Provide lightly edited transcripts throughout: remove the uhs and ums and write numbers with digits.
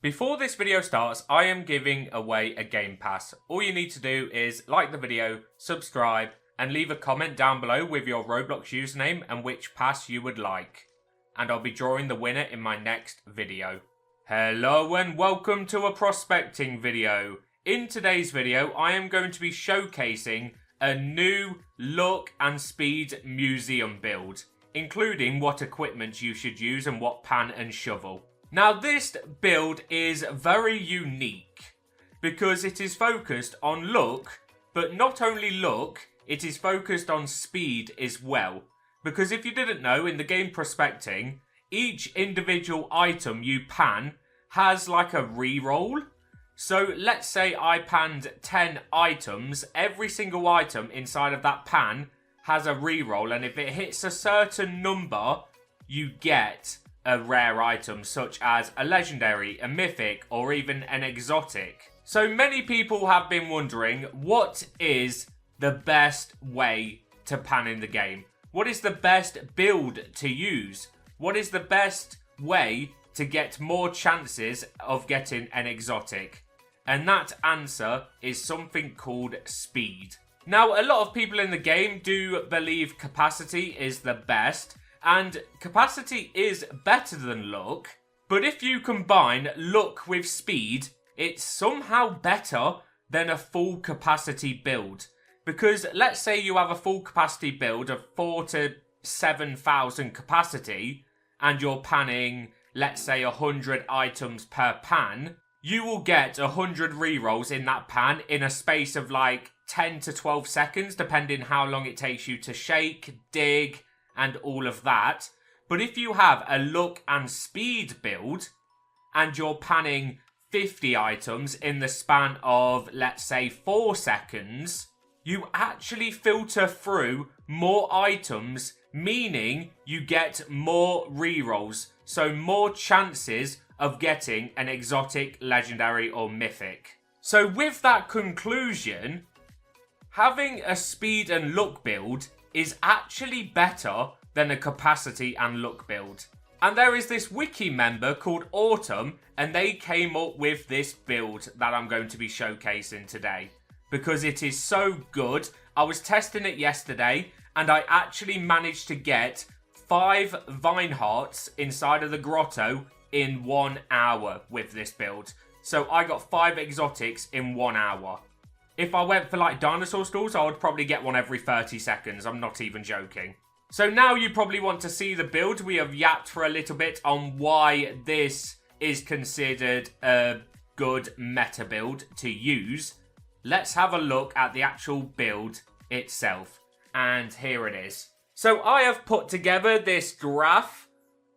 Before this video starts, I am giving away a game pass. All you need to do is like the video, subscribe, and leave a comment down below with your Roblox username and which pass you would like. And I'll be drawing the winner in my next video. Hello and welcome to a prospecting video. In today's video, I am going to be showcasing a new look and speed museum build, including what equipment you should use and what pan and shovel. Now this build is very unique because it is focused on look, but not only look, it is focused on speed as well. Because if you didn't know, in the game prospecting, each individual item you pan has like a reroll. So let's say I panned 10 items, every single item inside of that pan has a reroll, and if it hits a certain number, you get a rare item such as a legendary, a mythic, or even an exotic. So many people have been wondering, what is the best way to pan in the game? What is the best build to use? What is the best way to get more chances of getting an exotic? And that answer is something called speed. Now, a lot of people in the game do believe capacity is the best, and capacity is better than luck, but if you combine luck with speed, it's somehow better than a full capacity build. Because let's say you have a full capacity build of 4,000 to 7,000 capacity, and you're panning, let's say 100 items per pan, you will get 100 rerolls in that pan in a space of like 10 to 12 seconds, depending how long it takes you to shake, dig, and all of that. But if you have a luck and speed build, and you're panning 50 items in the span of, let's say, 4 seconds, you actually filter through more items, meaning you get more rerolls. So more chances of getting an exotic, legendary, or mythic. So with that conclusion, having a speed and luck build is actually better than a capacity and luck build. And there is this wiki member called Autumn, and they came up with this build that I'm going to be showcasing today. Because it is so good. I was testing it yesterday, and I actually managed to get 5 vine hearts inside of the grotto in 1 hour with this build. So I got 5 exotics in 1 hour. If I went for like dinosaur stalls, I would probably get one every 30 seconds. I'm not even joking. So now you probably want to see the build. We have yapped for a little bit on why this is considered a good meta build to use. Let's have a look at the actual build itself. And here it is. So I have put together this graph,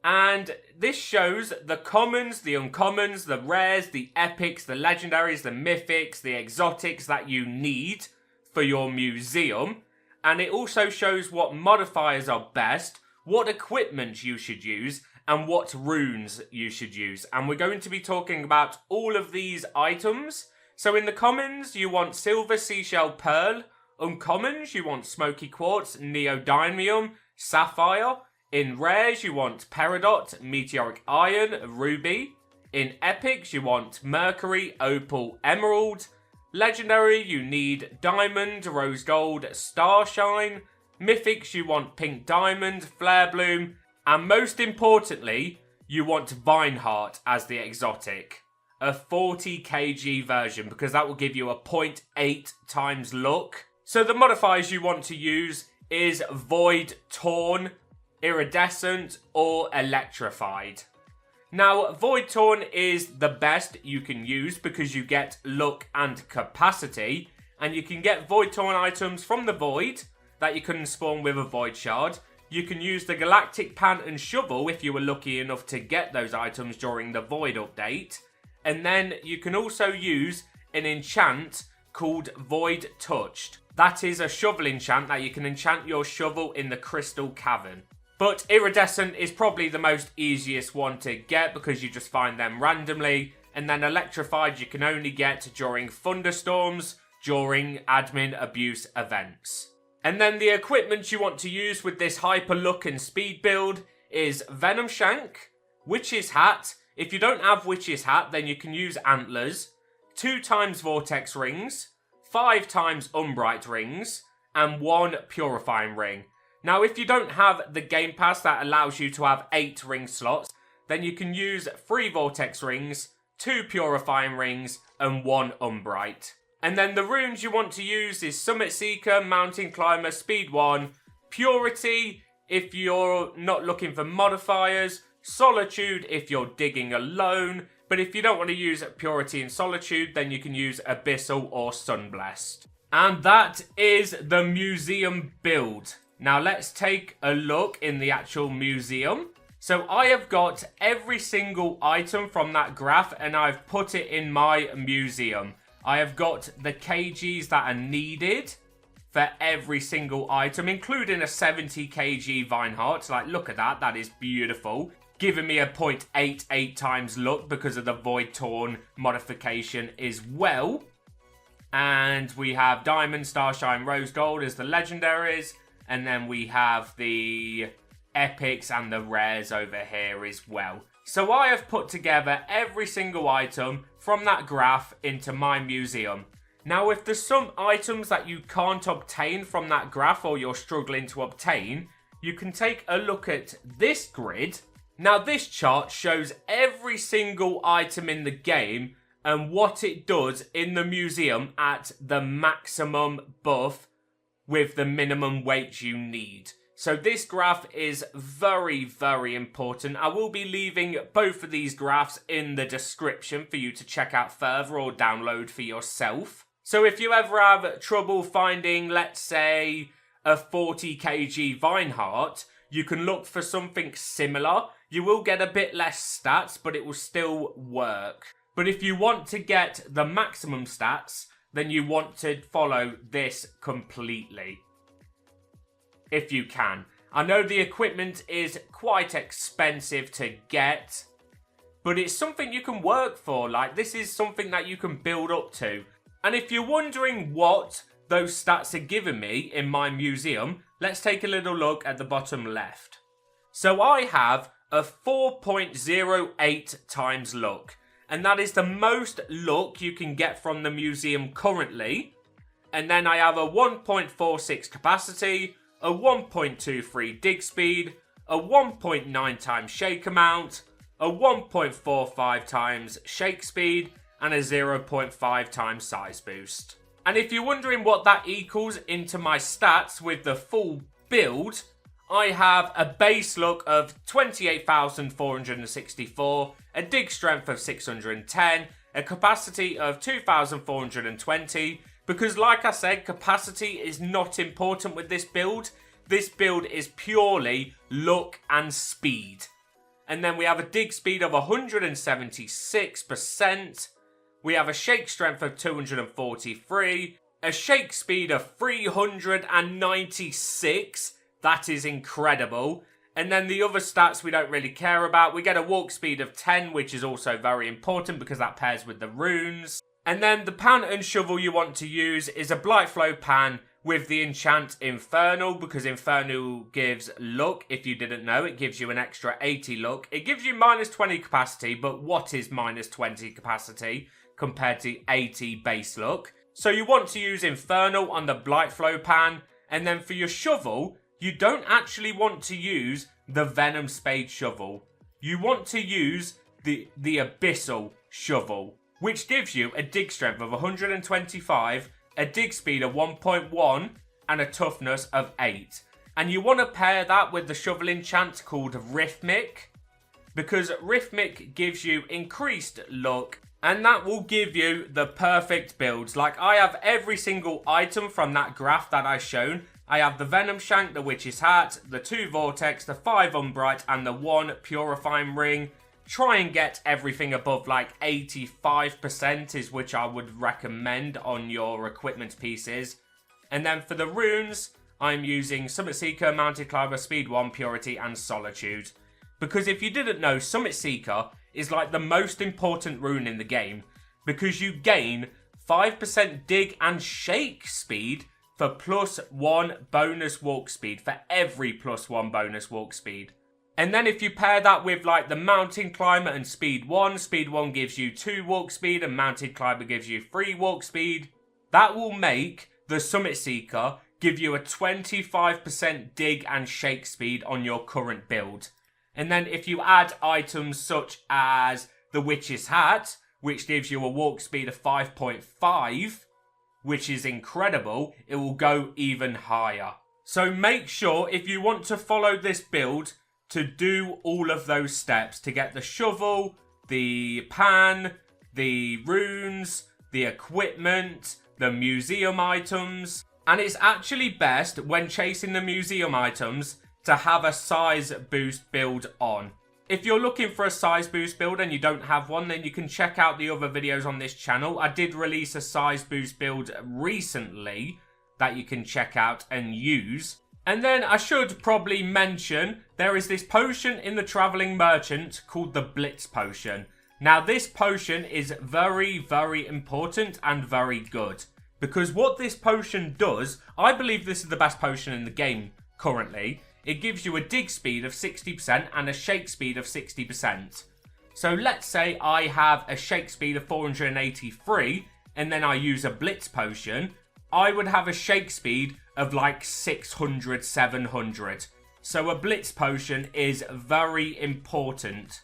and this shows the commons, the uncommons, the rares, the epics, the legendaries, the mythics, the exotics that you need for your museum. And it also shows what modifiers are best, what equipment you should use, and what runes you should use. And we're going to be talking about all of these items. So in the commons, you want silver, seashell, pearl. Uncommons, you want smoky quartz, neodymium, sapphire. In rares, you want peridot, meteoric iron, ruby. In epics, you want mercury, opal, emerald. Legendary, you need diamond, rose gold, starshine. Mythics, you want pink diamond, flare bloom. And most importantly, you want Vineheart as the exotic. A 40 kg version, because that will give you a 0.8 times luck. So the modifiers you want to use is Void, Torn, Iridescent, or Electrified. Now, Void Torn is the best you can use because you get luck and capacity, and you can get Void Torn items from the Void that you can spawn with a Void Shard. You can use the Galactic Pan and Shovel if you were lucky enough to get those items during the Void update. And then you can also use an enchant called Void Touched. That is a shovel enchant that you can enchant your shovel in the Crystal Cavern. But Iridescent is probably the most easiest one to get because you just find them randomly. And then Electrified you can only get during thunderstorms, during admin abuse events. And then the equipment you want to use with this hyper luck and speed build is Venom Shank, Witch's Hat, If you don't have Witch's Hat, then you can use Antlers, 2 times Vortex Rings, 5 times Umbrite Rings, and 1 Purifying Ring. Now, if you don't have the Game Pass that allows you to have 8 ring slots, then you can use 3 Vortex Rings, 2 Purifying Rings, and 1 Umbrite. And then the runes you want to use is Summit Seeker, Mountain Climber, Speed 1, Purity if you're not looking for modifiers, Solitude if you're digging alone, but if you don't want to use Purity and Solitude, then you can use Abyssal or Sunblessed. And that is the museum build. Now let's take a look in the actual museum. So I have got every single item from that graph and I've put it in my museum. I have got the kgs that are needed for every single item, including a 70 kg vine heart. Like, look at that, that is beautiful. Giving me a 0.88 times luck because of the Void Torn modification as well. And we have Diamond, Starshine, Rose Gold as the legendaries. And then we have the epics and the rares over here as well. So I have put together every single item from that graph into my museum. Now, if there's some items that you can't obtain from that graph or you're struggling to obtain, you can take a look at this grid. Now, this chart shows every single item in the game and what it does in the museum at the maximum buff with the minimum weight you need. So this graph is very, very important. I will be leaving both of these graphs in the description for you to check out further or download for yourself. So if you ever have trouble finding, let's say, a 40 kg vine heart, you can look for something similar. You will get a bit less stats, but it will still work. But if you want to get the maximum stats, then you want to follow this completely. If you can. I know the equipment is quite expensive to get, but it's something you can work for. Like, this is something that you can build up to. And if you're wondering what those stats are giving me in my museum, let's take a little look at the bottom left. So I have a 4.08 times luck. And that is the most luck you can get from the museum currently. And then I have a 1.46 capacity, a 1.23 dig speed, a 1.9 times shake amount, a 1.45 times shake speed, and a 0.5 times size boost. And if you're wondering what that equals into my stats with the full build, I have a base luck of 28,464, a dig strength of 610, a capacity of 2,420, because like I said, capacity is not important with this build. This build is purely luck and speed. And then we have a dig speed of 176%. We have a shake strength of 243, a shake speed of 396. That is incredible. And then the other stats we don't really care about. We get a walk speed of 10, which is also very important because that pairs with the runes. And then the pan and shovel you want to use is a Blightflow pan with the enchant Infernal, because Infernal gives luck. If you didn't know, it gives you an extra 80 luck. It gives you minus 20 capacity, but what is minus 20 capacity compared to 80 base luck? So you want to use Infernal on the Blightflow pan. And then for your shovel, you don't actually want to use the Venom Spade shovel. You want to use the Abyssal shovel, which gives you a dig strength of 125, a dig speed of 1.1, and a toughness of 8. And you want to pair that with the shovel enchant called Rhythmic, because Rhythmic gives you increased luck, and that will give you the perfect builds. Like, I have every single item from that graph that I've shown. I have the Venom Shank, the Witch's Hat, the 2 Vortex, the 5 Umbrite, and the 1 Purifying Ring. Try and get everything above like 85% is which I would recommend on your equipment pieces. And then for the runes, I'm using Summit Seeker, Mountain Climber, Speed 1, Purity, and Solitude. Because if you didn't know, Summit Seeker is like the most important rune in the game, because you gain 5% dig and shake speed for +1 bonus walk speed for every +1 bonus walk speed. And then if you pair that with like the mountain climber and speed 1 gives you 2 walk speed and mountain climber gives you 3 walk speed. That will make the summit seeker give you a 25% dig and shake speed on your current build. And then if you add items such as the witch's hat, which gives you a walk speed of 5.5, which is incredible, it will go even higher. So make sure if you want to follow this build to do all of those steps to get the shovel, the pan, the runes, the equipment, the museum items. And it's actually best when chasing the museum items to have a size boost build on. If you're looking for a size boost build and you don't have one, then you can check out the other videos on this channel. I did release a size boost build recently that you can check out and use. And then I should probably mention there is this potion in the Traveling Merchant called the Blitz Potion. Now this potion is very, very important and very good. Because what this potion does, I believe this is the best potion in the game currently. It gives you a dig speed of 60% and a shake speed of 60%. So let's say I have a shake speed of 483 and then I use a Blitz Potion. I would have a shake speed of like 600, 700. So a Blitz Potion is very important.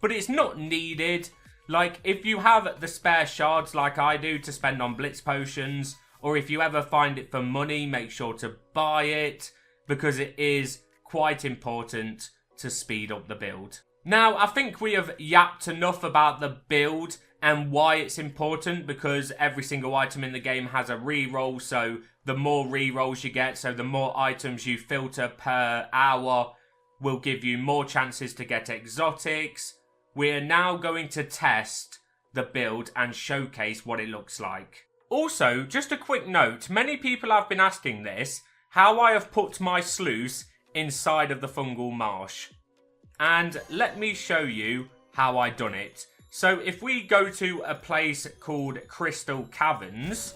But it's not needed. Like, if you have the spare shards like I do to spend on Blitz Potions, or if you ever find it for money, make sure to buy it, because it is quite important to speed up the build. Now, I think we have yapped enough about the build and why it's important, because every single item in the game has a reroll, so the more rerolls you get, so the more items you filter per hour will give you more chances to get exotics. We're now going to test the build and showcase what it looks like. Also, just a quick note, many people have been asking this, how I have put my sluice inside of the fungal marsh. And let me show you how I done it. So if we go to a place called Crystal Caverns,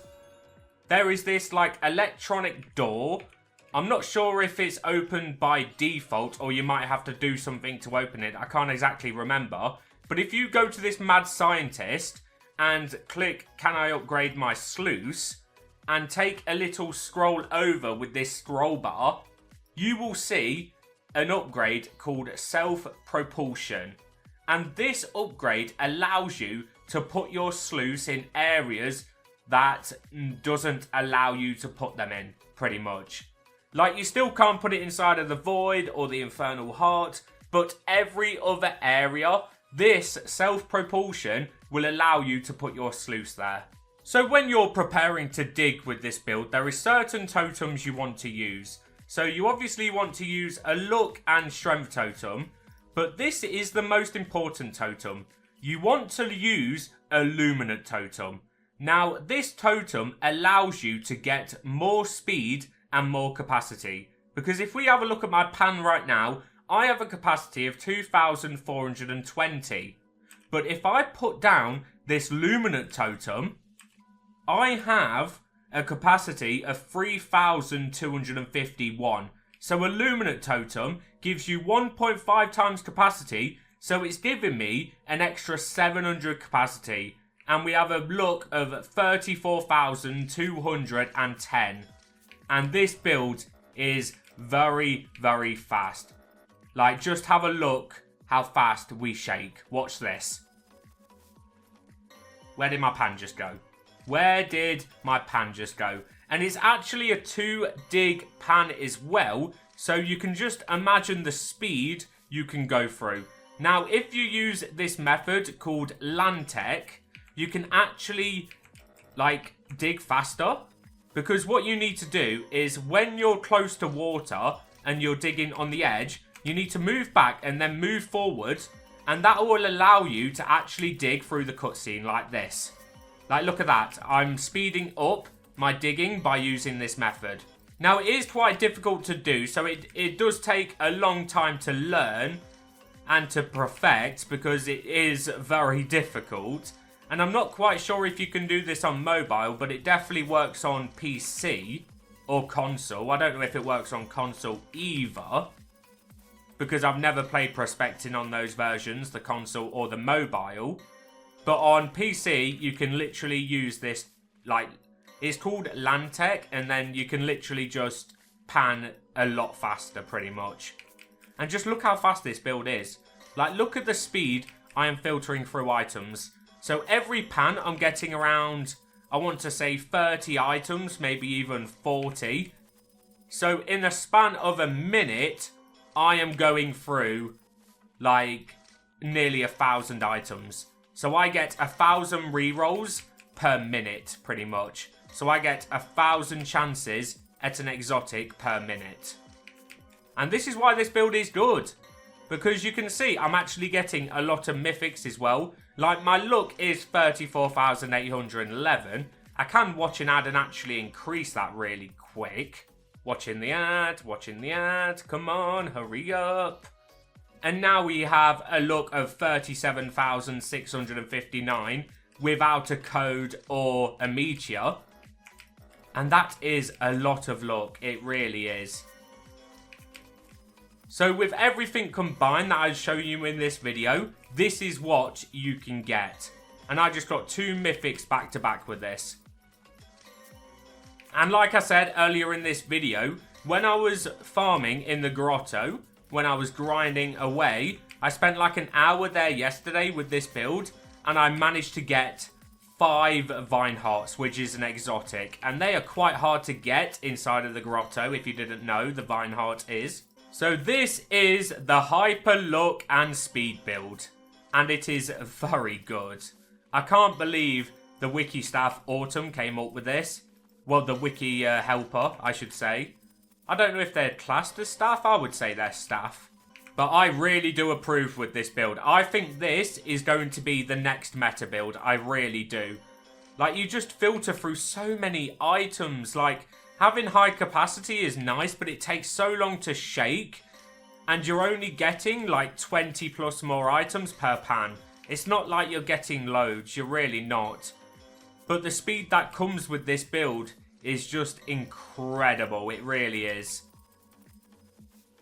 there is this like electronic door. I'm not sure if it's opened by default or you might have to do something to open it. I can't exactly remember. But if you go to this mad scientist and click can I upgrade my sluice and take a little scroll over with this scroll bar, you will see an upgrade called self-propulsion. And this upgrade allows you to put your sluice in areas that doesn't allow you to put them in, pretty much. Like, you still can't put it inside of the Void or the Infernal Heart, but every other area, this self-propulsion will allow you to put your sluice there. So when you're preparing to dig with this build, there is certain totems you want to use. So you obviously want to use a luck and strength totem, but this is the most important totem. You want to use a luminant totem. Now, this totem allows you to get more speed and more capacity. Because if we have a look at my pan right now, I have a capacity of 2,420. But if I put down this luminant totem, I have a capacity of 3,251. So a luminant totem gives you 1.5 times capacity, so it's giving me an extra 700 capacity. And we have a luck of 34,210. And this build is very, very fast. Like, just have a look how fast we shake. Watch this. Where did my pan just go? Where did my pan just go? And it's actually a 2-dig pan as well. So you can just imagine the speed you can go through. Now, if you use this method called Lantec, you can actually, like, dig faster. Because what you need to do is when you're close to water and you're digging on the edge, you need to move back and then move forward. And that will allow you to actually dig through the cutscene like this. Like, look at that. I'm speeding up my digging by using this method. Now, it is quite difficult to do, so it does take a long time to learn and to perfect because it is very difficult. And I'm not quite sure if you can do this on mobile, but it definitely works on PC or console. I don't know if it works on console either. because I've never played prospecting on those versions, the console or the mobile. But on PC, you can literally use this, like, it's called Landtech, and then you can literally just pan a lot faster, pretty much. And just look how fast this build is. Like, look at the speed I am filtering through items. So every pan, I'm getting around, I want to say 30 items, maybe even 40. So in the span of a minute, I am going through, like, nearly 1,000 items. So I get 1,000 rerolls per minute, pretty much. So I get 1,000 chances at an exotic per minute. And this is why this build is good. Because you can see I'm actually getting a lot of mythics as well. Like, my luck is 34,811. I can watch an ad and actually increase that really quick. Watching the ad, come on, hurry up. And now we have a luck of 37,659 without a code or a meteor. And that is a lot of luck, it really is. So with everything combined that I show you in this video, this is what you can get. And I just got 2 mythics back to back with this. And like I said earlier in this video, when I was farming in the grotto, when I was grinding away, I spent like an hour there yesterday with this build, and I managed to get 5 vine hearts, which is an exotic. And they are quite hard to get inside of the grotto, if you didn't know, the vine heart is. So this is the hyper luck and speed build, and it is very good. I can't believe the wiki staff Autumn came up with this. Well, the wiki helper, I should say. I don't know if they're classed as staff. I would say they're staff. But I really do approve with this build. I think this is going to be the next meta build. I really do. Like, you just filter through so many items. Like, having high capacity is nice, but it takes so long to shake. And you're only getting like 20 plus more items per pan. It's not like you're getting loads. You're really not. But the speed that comes with this build is just incredible. It really is.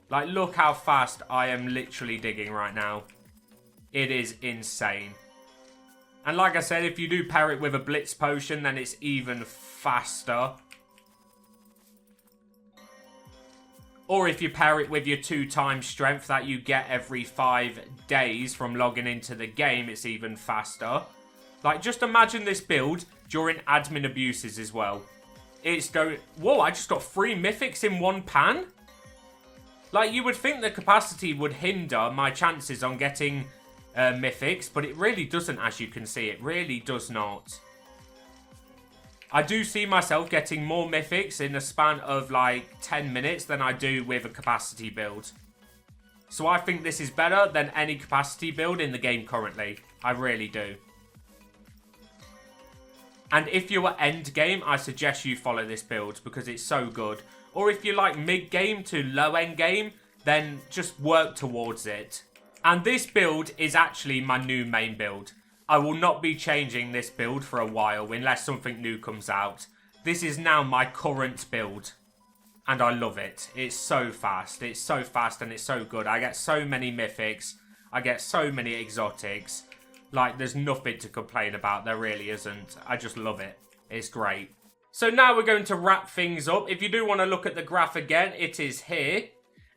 Like, look how fast I am literally digging right now. It is insane. And like I said, if you do pair it with a blitz potion, then it's even faster. Or if you pair it with your 2x strength that you get every 5 days from logging into the game, it's even faster. Like, just imagine this build during admin abuses as well. It's going... Whoa, I just got 3 mythics in one pan? Like, you would think the capacity would hinder my chances on getting mythics, but it really doesn't, as you can see. It really does not. I do see myself getting more mythics in a span of like 10 minutes than I do with a capacity build. So I think this is better than any capacity build in the game currently. I really do. And if you're end game, I suggest you follow this build because it's so good. Or if you like mid game to low end game, then just work towards it. And this build is actually my new main build. I will not be changing this build for a while unless something new comes out. This is now my current build. And I love it. It's so fast. It's so fast and it's so good. I get so many mythics. I get so many exotics. Like, there's nothing to complain about. There really isn't. I just love it. It's great. So now we're going to wrap things up. If you do want to look at the graph again, it is here.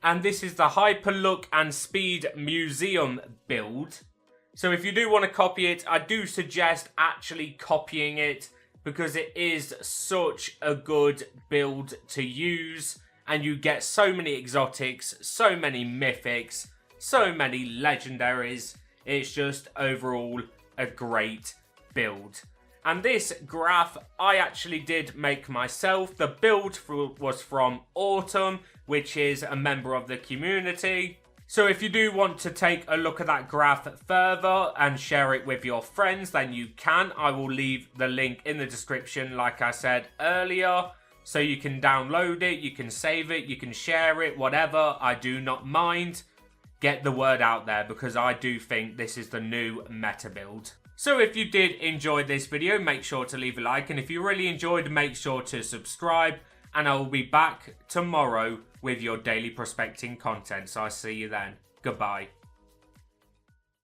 And this is the Hyper Luck and Speed Museum build. So if you do want to copy it, I do suggest actually copying it because it is such a good build to use. And you get so many exotics, so many mythics, so many legendaries. It's just overall a great build. And this graph I actually did make myself. The build was from Autumn, which is a member of the community. So if you do want to take a look at that graph further and share it with your friends, then you can. I will leave the link in the description like I said earlier. So you can download it, you can save it, you can share it, whatever. I do not mind. Get the word out there because I do think this is the new meta build. So if you did enjoy this video, make sure to leave a like. And if you really enjoyed, make sure to subscribe. and I will be back tomorrow with your daily prospecting content. So I'll see you then. Goodbye.